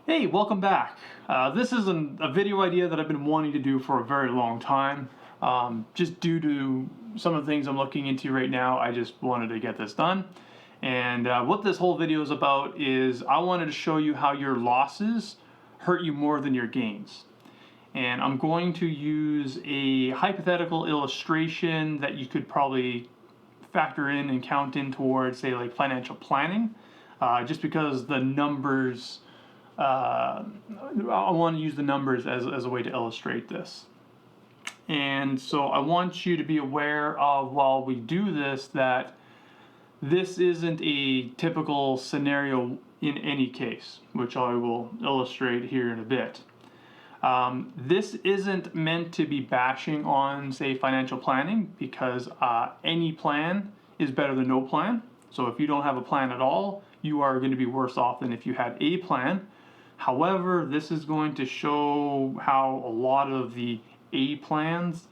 Hey, welcome back. This is a video idea that I've been wanting to do for a very long time. Just due to some of the things I'm looking into right now, I just wanted to get this done. And what this whole video is about is I wanted to show you how your losses hurt you more than your gains. And I'm going to use a hypothetical illustration that you could probably factor in and count in towards, say, like financial planning, just because the numbers I want to use the numbers as a way to illustrate this. And so I want you to be aware of, while we do this, that this isn't a typical scenario in any case, which I will illustrate here in a bit. This isn't meant to be bashing on, say, financial planning, because any plan is better than no plan. So if you don't have a plan at all, you are going to be worse off than if you had a plan. However, this is going to show how a lot of the A plans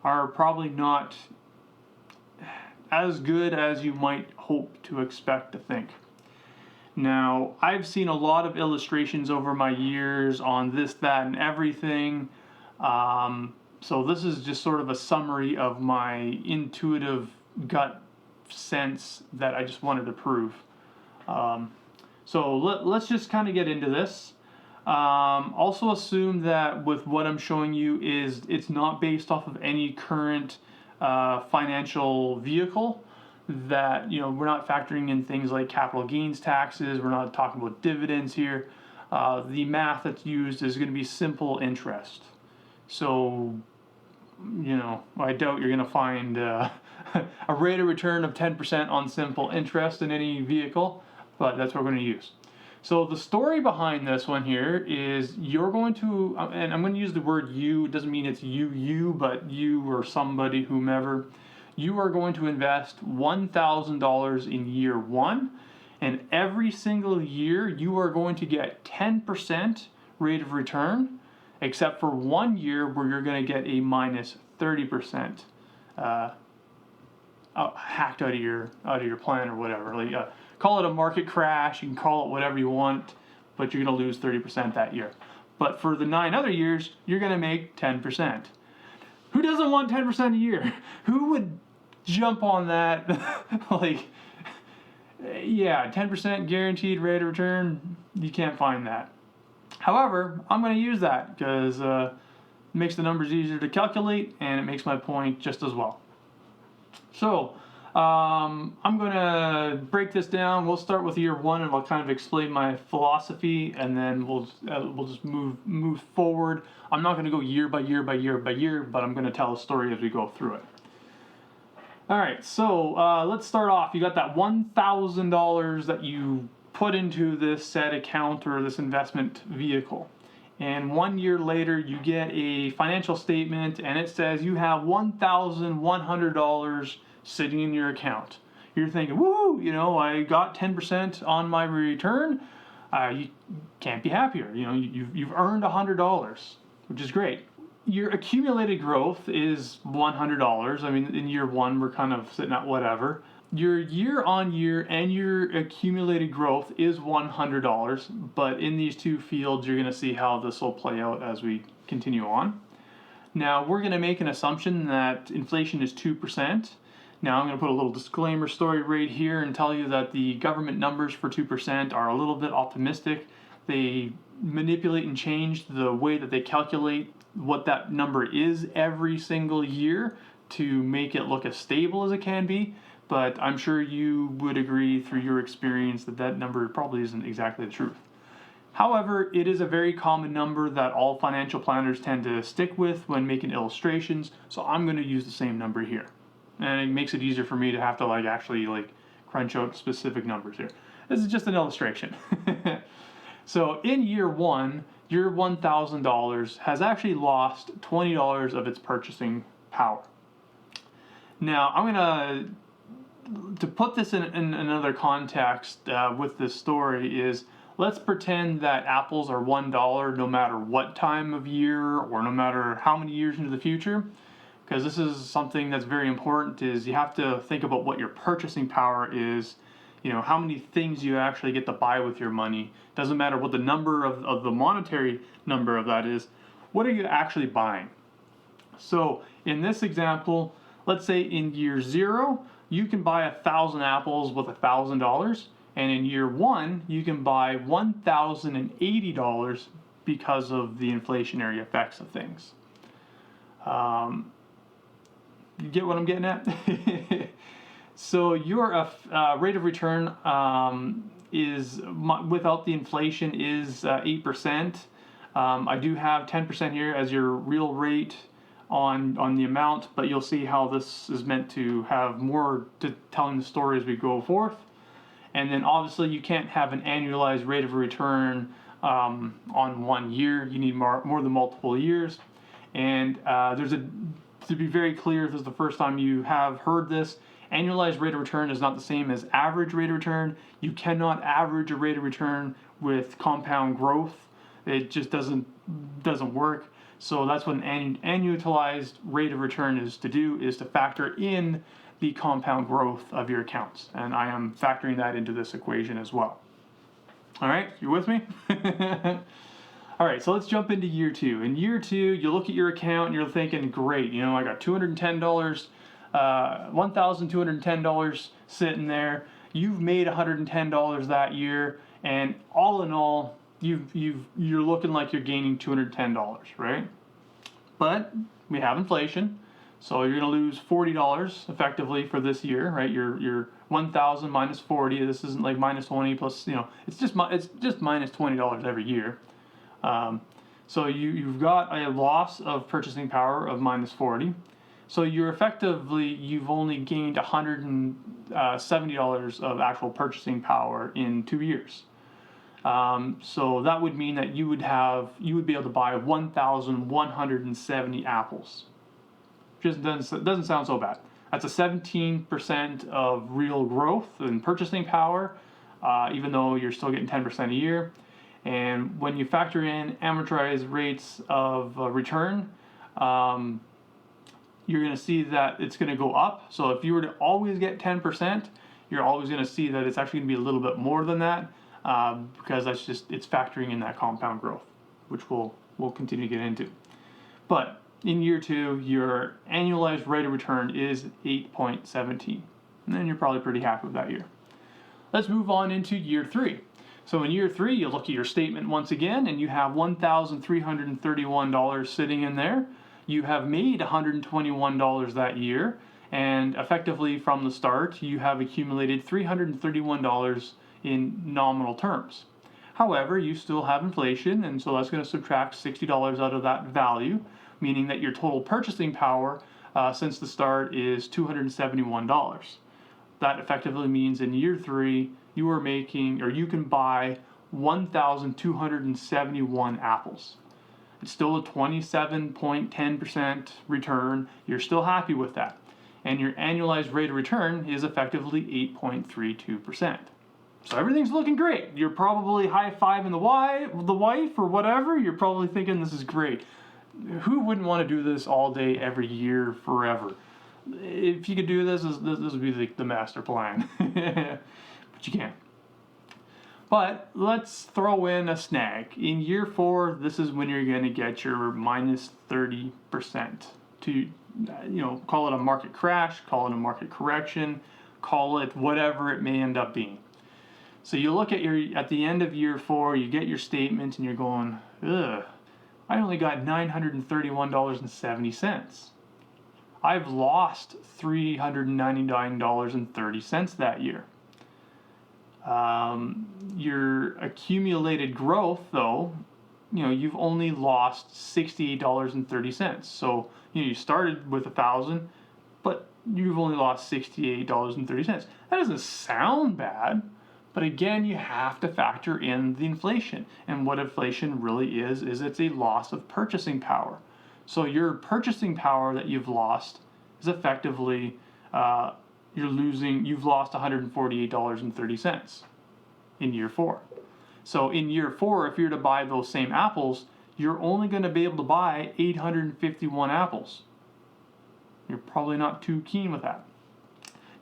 are probably not as good as you might hope to expect to think. Now, I've seen a lot of illustrations over my years on this, that, and everything. So this is just sort of a summary of my intuitive gut sense that I just wanted to prove. So let's just kind of get into this. Also assume that with what I'm showing you is it's not based off of any current financial vehicle. That, we're not factoring in things like capital gains taxes. We're not talking about dividends here. The math that's used is going to be simple interest. So, I doubt you're going to find a rate of return of 10% on simple interest in any vehicle, but that's what we're going to use. So the story behind this one here is you're going to, and I'm going to use the word you, it doesn't mean it's you, but you or somebody, whomever, you are going to invest $1,000 in year one, and every single year you are going to get 10% rate of return, except for 1 year where you're going to get a minus 30% hacked out of your plan or whatever. Like, call it a market crash, you can call it whatever you want, but you're going to lose 30% that year. But for the 9 other years, you're going to make 10%. Who doesn't want 10% a year? Who would jump on that? Like, yeah, 10% guaranteed rate of return, you can't find that. However, I'm going to use that because it makes the numbers easier to calculate, and it makes my point just as well. So, I'm going to break this down. We'll start with year one, and I'll kind of explain my philosophy, and then we'll just move forward. I'm not going to go year by year by year by year, but I'm going to tell a story as we go through it. All right, so let's start off. You got that $1,000 that you put into this said account or this investment vehicle. And 1 year later, you get a financial statement, and it says you have $1,100 sitting in your account. You're thinking, woo, I got 10% on my return. You can't be happier. You've earned $100, which is great. Your accumulated growth is $100. I mean, in year one, we're kind of sitting at whatever. Your year on year and your accumulated growth is $100, but in these two fields, you're going to see how this will play out as we continue on. Now, we're going to make an assumption that inflation is 2%. Now, I'm going to put a little disclaimer story right here and tell you that the government numbers for 2% are a little bit optimistic. They manipulate and change the way that they calculate what that number is every single year to make it look as stable as it can be. But I'm sure you would agree through your experience that that number probably isn't exactly the truth. However, it is a very common number that all financial planners tend to stick with when making illustrations, so I'm going to use the same number here. And it makes it easier for me to have to actually crunch out specific numbers here. This is just an illustration. So in year one, your $1,000 has actually lost $20 of its purchasing power. Now, I'm going to put this in another context with this story is, let's pretend that apples are $1 no matter what time of year or no matter how many years into the future, because this is something that's very important, is you have to think about what your purchasing power is You know, how many things you actually get to buy with your money. Doesn't matter what the number of the monetary number of that is. What are you actually buying? So in this example, let's say in year 0, you can buy 1,000 apples with $1,000, and in year 1, you can buy $1,080 because of the inflationary effects of things. You get what I'm getting at? So your rate of return is, without the inflation, is 8%. I do have 10% here as your real rate on the amount, but you'll see how this is meant to have more to telling the story as we go forth. And then obviously you can't have an annualized rate of return on 1 year. You need more than multiple years. And to be very clear, if this is the first time you have heard this, annualized rate of return is not the same as average rate of return. You cannot average a rate of return with compound growth. It just doesn't work. So that's what an annualized rate of return is to do, is to factor in the compound growth of your accounts. And I am factoring that into this equation as well. All right, you with me? All right, so let's jump into year 2. In year 2, you look at your account and you're thinking, great, you know, I got $210, $1,210 sitting there. You've made $110 that year, and all in all, you're looking like you're gaining $210, right? But we have inflation, so you're going to lose $40 effectively for this year, right? You're 1,000 minus 40. This isn't like minus 20 plus, you know, it's just minus $20 every year. So you've got a loss of purchasing power of minus 40. So you've only gained $170 of actual purchasing power in 2 years. So that would mean that you would be able to buy 1,170 apples. Just doesn't sound so bad. That's a 17% of real growth in purchasing power, even though you're still getting 10% a year. And when you factor in amortized rates of return, you're going to see that it's going to go up. So if you were to always get 10%, you're always going to see that it's actually going to be a little bit more than that, because it's factoring in that compound growth, which we'll continue to get into. But in year 2, your annualized rate of return is 8.17, and then you're probably pretty happy with that year. Let's move on into year 3. So in year 3, you look at your statement once again, and you have $1,331 sitting in there. You have made $121 that year, and effectively from the start, you have accumulated $331 in nominal terms. However, you still have inflation, and so that's going to subtract $60 out of that value, meaning that your total purchasing power since the start is $271. That effectively means in year 3, you are making, or you can buy 1,271 apples. It's still a 27.10% return. You're still happy with that. And your annualized rate of return is effectively 8.32%. So everything's looking great. You're probably high-fiving the wife or whatever. You're probably thinking this is great. Who wouldn't want to do this all day, every year, forever? If you could do this would be the master plan. But you can't. But let's throw in a snag. In year 4, this is when you're going to get your minus 30% to, call it a market crash, call it a market correction, call it whatever it may end up being. So you look at the end of year 4, you get your statement and you're going, ugh, I only got $931.70. I've lost $399.30 that year. Your accumulated growth, though, you've only lost $68.30. So, you started with 1,000, but you've only lost $68.30. That doesn't sound bad, but again, you have to factor in the inflation. And what inflation really is it's a loss of purchasing power. So your purchasing power that you've lost is effectively, you've lost $148.30 in year 4. So in year 4, if you're to buy those same apples, you're only going to be able to buy 851 apples. You're probably not too keen with that.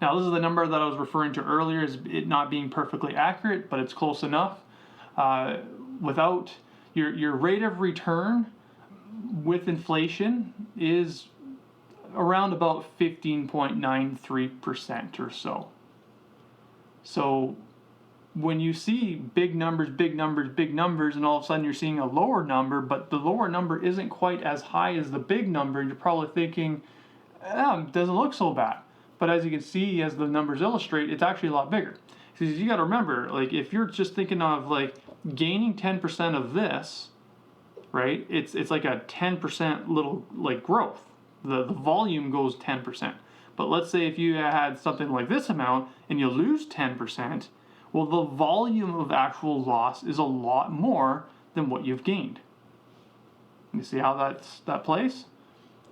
Now this is the number that I was referring to earlier as it not being perfectly accurate, but it's close enough. Without your rate of return with inflation is around about 15.93% or so. So when you see big numbers, big numbers, big numbers, and all of a sudden you're seeing a lower number, but the lower number isn't quite as high as the big number, you're probably thinking, it doesn't look so bad. But as you can see, as the numbers illustrate, it's actually a lot bigger. Because you got to remember, like if you're just thinking of like gaining 10% of this, right? It's like a 10% little like growth. The volume goes 10%. But let's say if you had something like this amount and you lose 10%, well, the volume of actual loss is a lot more than what you've gained. You see how that plays?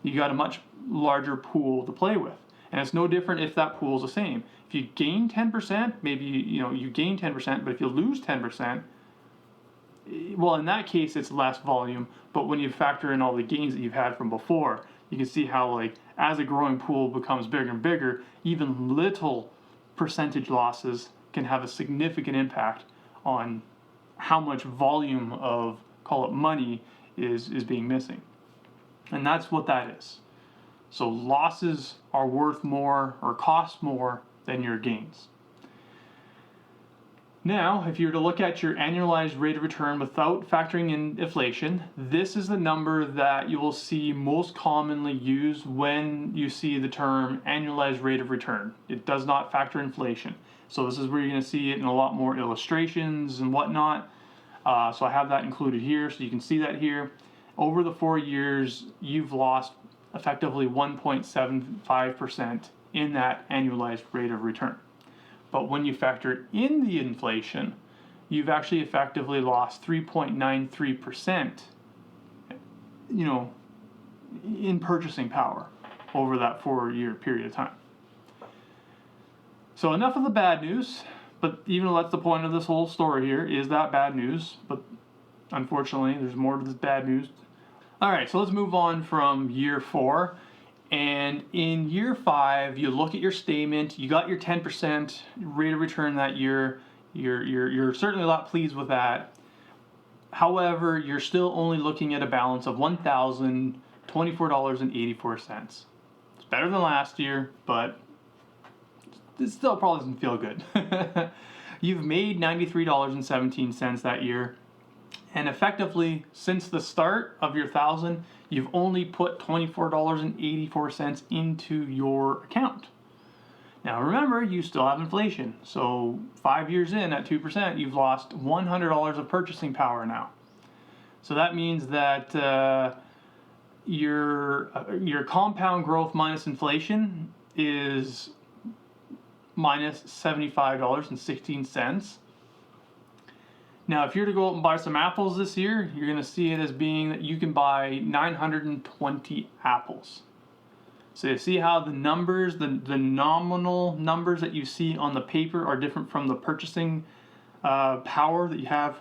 You got a much larger pool to play with. And it's no different if that pool is the same. If you gain 10%, maybe you gain 10%, but if you lose 10%, well, in that case, it's less volume. But when you factor in all the gains that you've had from before, you can see how, like, as a growing pool becomes bigger and bigger, even little percentage losses can have a significant impact on how much volume of, call it money, is being missing. And that's what that is. So losses are worth more or cost more than your gains. Now, if you were to look at your annualized rate of return without factoring in inflation, this is the number that you will see most commonly used when you see the term annualized rate of return. It does not factor inflation. So this is where you're going to see it in a lot more illustrations and whatnot. So I have that included here, so you can see that here. Over the 4 years, you've lost effectively 1.75% in that annualized rate of return. But when you factor in the inflation, you've actually effectively lost 3.93%, in purchasing power over that 4-year period of time. So enough of the bad news, but even though that's the point of this whole story here, is that bad news, but unfortunately there's more to this bad news. All right, so let's move on from year 4. And in year 5, you look at your statement, you got your 10% rate of return that year, you're certainly a lot pleased with that. However, you're still only looking at a balance of $1,024.84. It's better than last year, but it still probably doesn't feel good. You've made $93.17 that year. And effectively, since the start of your 1,000, you've only put $24.84 into your account. Now remember, you still have inflation. So 5 years in at 2%, you've lost $100 of purchasing power now. So that means that your compound growth minus inflation is minus $75.16. Now, if you're to go out and buy some apples this year, you're going to see it as being that you can buy 920 apples. So you see how the numbers, the nominal numbers that you see on the paper are different from the purchasing power that you have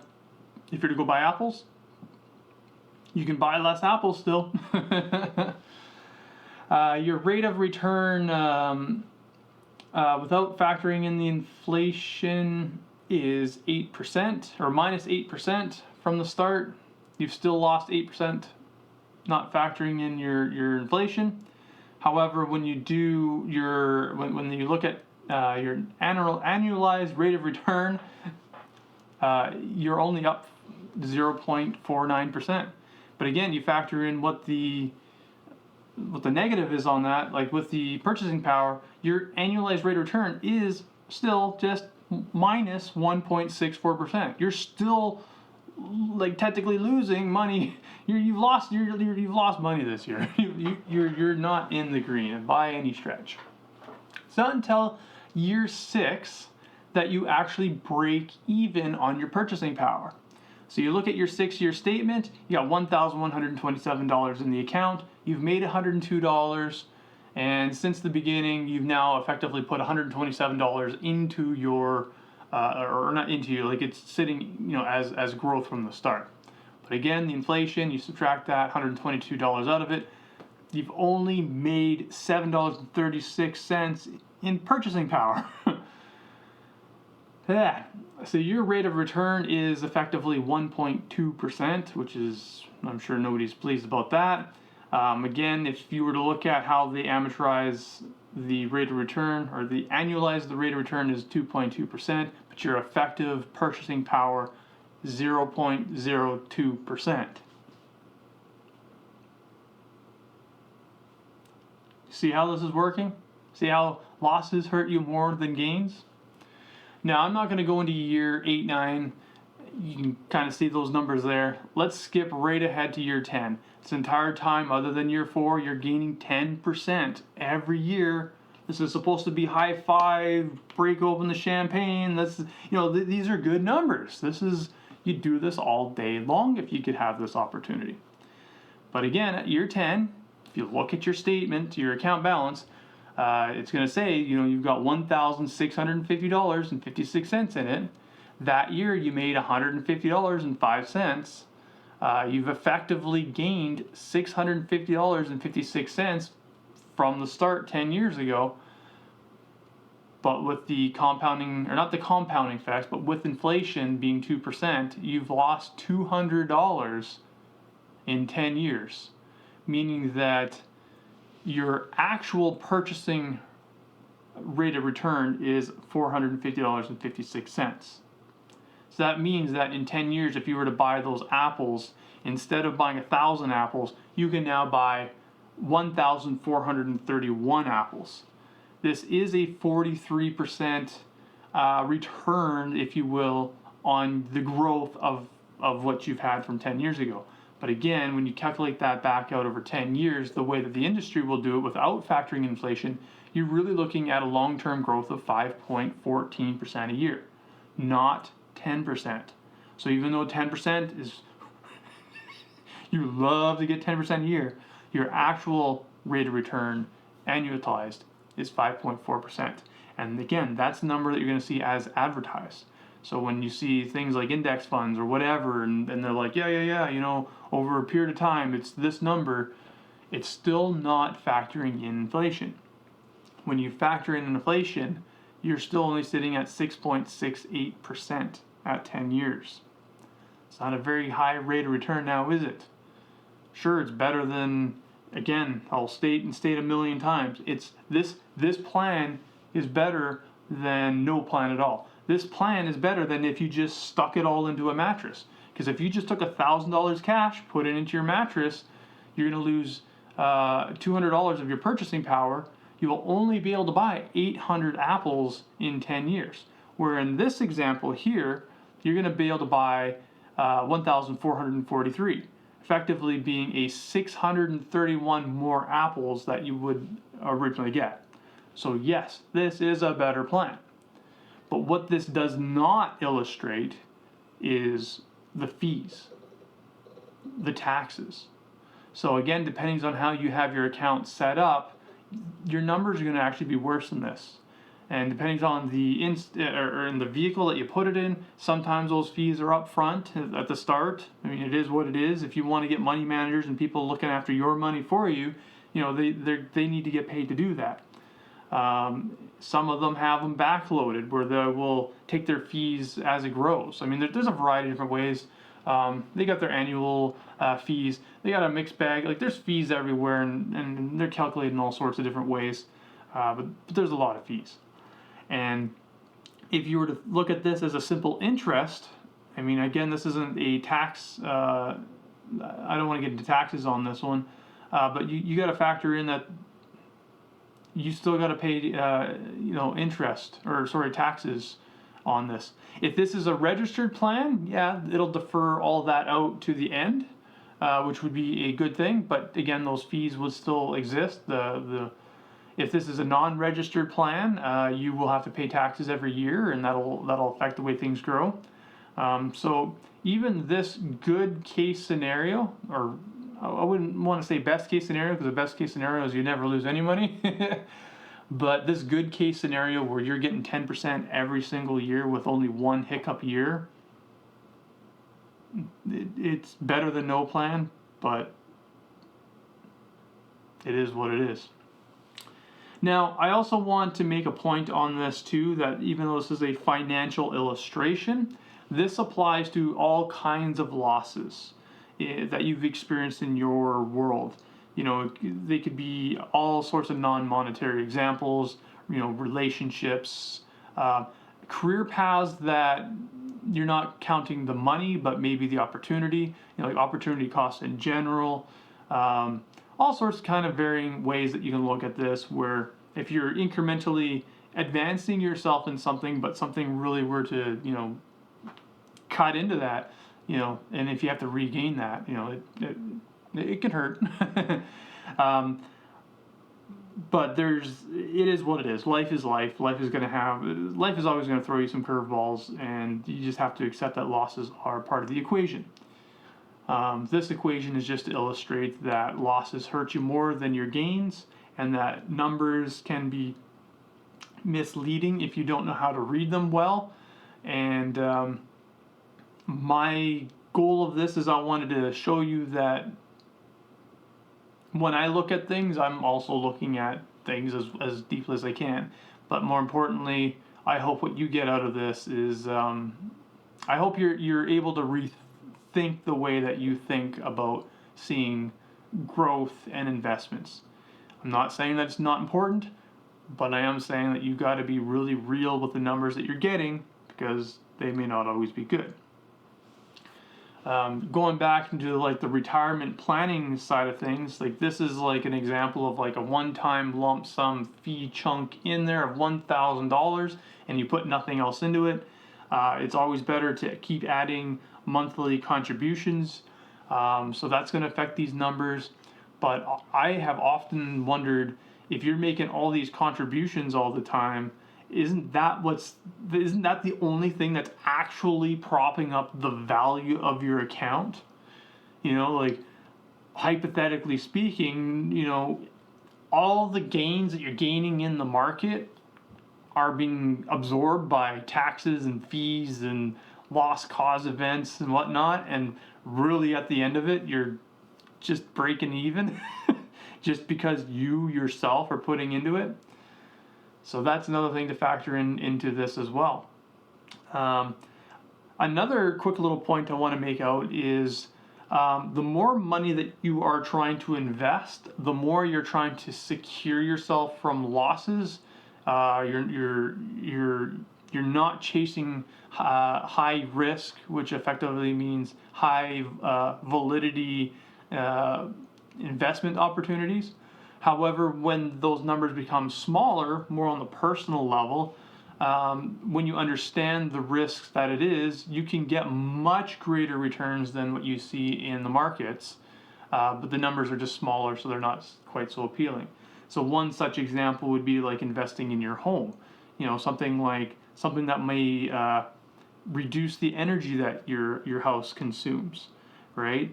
if you're to go buy apples? You can buy less apples still. Your rate of return without factoring in the inflation is 8% or minus 8% from the start. You've still lost 8%, not factoring in your inflation. However, when you do when you look at your annualized rate of return, you're only up 0.49%. But again, you factor in what the negative is on that. Like with the purchasing power, your annualized rate of return is still just minus 1.64%. You're still like technically losing money. You've lost money this year. You're not in the green by any stretch. It's not until year 6 that you actually break even on your purchasing power. So you look at your 6-year statement, you got $1,127 in the account, you've made $102, and since the beginning, you've now effectively put $127 into your, or not into you, like it's sitting, as growth from the start. But again, the inflation, you subtract that $122 out of it, you've only made $7.36 in purchasing power. Yeah. So your rate of return is effectively 1.2%, which is, I'm sure nobody's pleased about that. Again, if you were to look at how they amortize the rate of return, or the annualize the rate of return is 2.2%, but your effective purchasing power 0.02%. See how this is working? See how losses hurt you more than gains? Now, I'm not going to go into year 8, 9. You can kind of see those numbers there. Let's skip right ahead to year 10. This entire time, other than year 4, you're gaining 10% every year. This is supposed to be high five, break open the champagne. This, these are good numbers. You do this all day long if you could have this opportunity. But again, at year 10, if you look at your statement, your account balance, it's going to say, you've got $1,650.56 in it. That year you made $150.05. You've effectively gained $650.56 from the start 10 years ago. But with the compounding, or not the compounding effects, but with inflation being 2%, you've lost $200 in 10 years. Meaning that your actual purchasing rate of return is $450.56. So that means that in 10 years, if you were to buy those apples, instead of buying 1,000 apples, you can now buy 1,431 apples. This is a 43% return, if you will, on the growth of what you've had from 10 years ago. But again, when you calculate that back out over 10 years, the way that the industry will do it without factoring inflation, you're really looking at a long-term growth of 5.14% a year, not 10%. So even though 10% is, you love to get 10% a year, your actual rate of return annualized is 5.4%. And again, that's the number that you're going to see as advertised. So when you see things like index funds or whatever, and they're like, yeah, over a period of time, it's this number, it's still not factoring in inflation. When you factor in inflation, you're still only sitting at 6.68% at 10 years. It's not a very high rate of return now, is it? Sure, it's better than, again, I'll state a million times, it's this plan is better than no plan at all. This plan is better than if you just stuck it all into a mattress. Because if you just took $1,000 cash, put it into your mattress, you're going to lose $200 of your purchasing power. You will only be able to buy 800 apples in 10 years. Where in this example here, you're going to be able to buy 1,443, effectively being a 631 more apples that you would originally get. So yes, this is a better plan. But what this does not illustrate is the fees, the taxes. So again, depending on how you have your account set up, your numbers are going to actually be worse than this. And depending on in the vehicle that you put it in, sometimes those fees are up front at the start. I mean, it is what it is. If you want to get money managers and people looking after your money for you, they need to get paid to do that. Some of them have them backloaded where they will take their fees as it grows. I mean, there's a variety of different ways. They got their annual fees. They got a mixed bag. Like, there's fees everywhere, and they're calculated in all sorts of different ways. But there's a lot of fees. And if you were to look at this as a simple interest, I mean, again, this isn't a tax. I don't want to get into taxes on this one, but you got to factor in that you still got to pay, taxes on this. If this is a registered plan, yeah, it'll defer all that out to the end, which would be a good thing. But again, those fees would still exist. If this is a non-registered plan, you will have to pay taxes every year, and that'll affect the way things grow. So even this good case scenario, or I wouldn't want to say best case scenario, because the best case scenario is you never lose any money. But this good case scenario where you're getting 10% every single year with only one hiccup year, it's better than no plan, but it is what it is. Now, I also want to make a point on this too, that even though this is a financial illustration, this applies to all kinds of losses that you've experienced in your world. They could be all sorts of non-monetary examples, relationships, career paths that you're not counting the money, but maybe the opportunity, like opportunity costs in general. All sorts of kind of varying ways that you can look at this, where if you're incrementally advancing yourself in something, but something really were to, cut into that, and if you have to regain that, it can hurt. But it is what it is. Life is life. Life is always going to throw you some curveballs, and you just have to accept that losses are part of the equation. This equation is just to illustrate that losses hurt you more than your gains, and that numbers can be misleading if you don't know how to read them well. And my goal of this is I wanted to show you that when I look at things, I'm also looking at things as deeply as I can. But more importantly, I hope what you get out of this is I hope you're able to rethink the way that you think about seeing growth and investments. I'm not saying that it's not important, but I am saying that you got to be really real with the numbers that you're getting, because they may not always be good. Going back into like the retirement planning side of things, like this is like an example of like a one-time lump sum fee chunk in there of $1,000, and you put nothing else into it. It's always better to keep adding monthly contributions, so that's going to affect these numbers. But I have often wondered, if you're making all these contributions all the time, isn't that the only thing that's actually propping up the value of your account? Like hypothetically speaking, all the gains that you're gaining in the market are being absorbed by taxes and fees and lost cause events and whatnot, and really at the end of it, you're just breaking even just because you yourself are putting into it. So that's another thing to factor into this as well. Another quick little point I want to make out is the more money that you are trying to invest, the more you're trying to secure yourself from losses. You're not chasing high risk, which effectively means high validity investment opportunities. However, when those numbers become smaller, more on the personal level, when you understand the risks that it is, you can get much greater returns than what you see in the markets, but the numbers are just smaller, so they're not quite so appealing. So one such example would be like investing in your home. Something that may reduce the energy that your house consumes, right?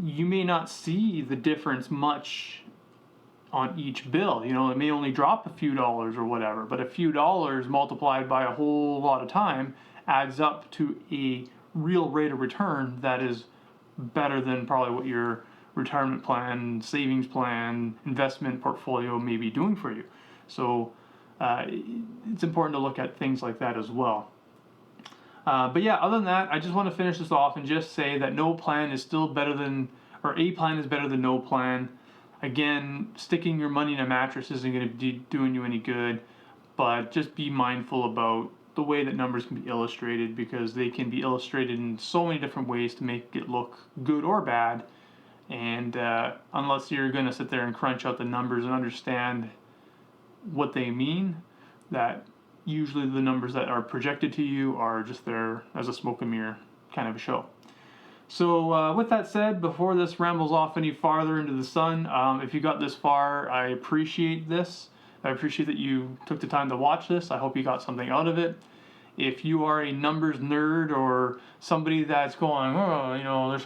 You may not see the difference much on each bill. It may only drop a few dollars or whatever, but a few dollars multiplied by a whole lot of time adds up to a real rate of return that is better than probably what your retirement plan, savings plan, investment portfolio may be doing for you. So it's important to look at things like that as well. But yeah, other than that, I just want to finish this off and just say that no plan is still better than, or a plan is better than no plan. Again, sticking your money in a mattress isn't going to be doing you any good, but just be mindful about the way that numbers can be illustrated, because they can be illustrated in so many different ways to make it look good or bad. And unless you're going to sit there and crunch out the numbers and understand what they mean, that usually the numbers that are projected to you are just there as a smoke and mirror kind of a show. So with that said, before this rambles off any farther into the sun, if you got this far, I appreciate this. I appreciate that you took the time to watch this. I hope you got something out of it. If you are a numbers nerd or somebody that's going, there's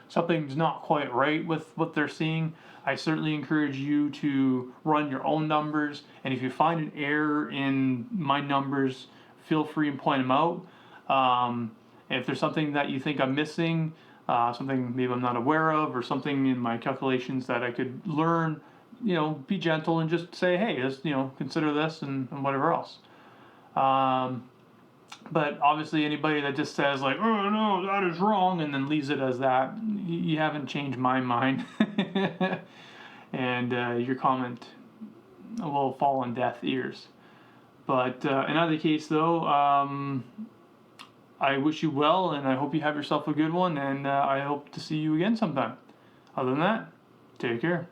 something's not quite right with what they're seeing, I certainly encourage you to run your own numbers. And if you find an error in my numbers, feel free and point them out. If there's something that you think I'm missing, something maybe I'm not aware of, or something in my calculations that I could learn, be gentle and just say, hey, consider this and whatever else. But obviously anybody that just says like, oh no, that is wrong, and then leaves it as that, you haven't changed my mind. And your comment will fall on deaf ears. But in either case though, I wish you well, and I hope you have yourself a good one, and I hope to see you again sometime. Other than that, take care.